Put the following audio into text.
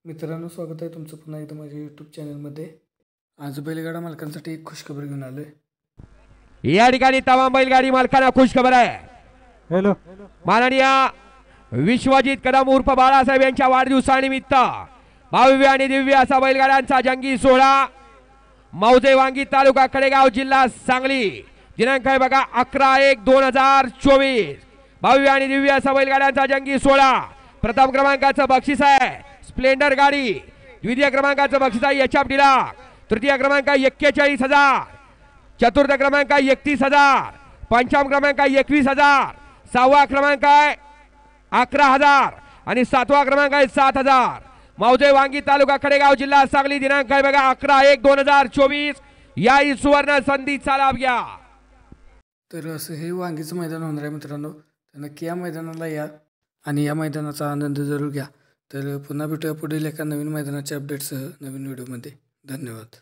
मित्रांनो, स्वागत आहे तुमचं पुन्हा एकदा माझ्या यूट्यूब चॅनलमध्ये। आज बैलगाडा मालकांसाठी एक खुशखबर घेऊन आलोय। या ठिकाणी तमाम बैलगाडी मालकांना खुशखबर आहे। हॅलो, माननीय विश्वजित कदम उर्फ बाळासाहेब यांच्या वाढदिवसानिमित्त भव्य आणि दिव्य असा बैलगाड्यांचा जंगी सोहळा मौजे वांगी तालुका कडेगाव जिल्हा सांगली दिनांक आहे बघा 11/1/2024। भव्य आणि दिव्य असा बैलगाड्यांचा जंगी सोहळा। प्रथम क्रमांकाचं बक्षीस आहे स्प्लेंडर गाडी, द्वितीय क्रमांकाचं बक्षीस आहे एचएफ डिलक्स, तृतीय क्रमांक 41,000, चतुर्थ क्रमांक 31,000, पंचम क्रमांक 21,000, सहावा क्रमांक आहे 11,000 आणि सातवा क्रमांक आहे 7,000। मौजे वांगी तालुका कडेगाव जिल्हा सांगली दिनांक आहे बघा 11/1/2024। या सुवर्ण संधीचा लाभ घ्या। तर असं हे वांगीचं मैदान होणार आहे मित्रांनो, तर नक्की या मैदानाला या आणि या मैदानाचा आनंद जरूर घ्या। तर पुन्हा भेटूया पुढील एका नवीन मैदानाच्या अपडेटसह नवीन व्हिडिओमध्ये। धन्यवाद।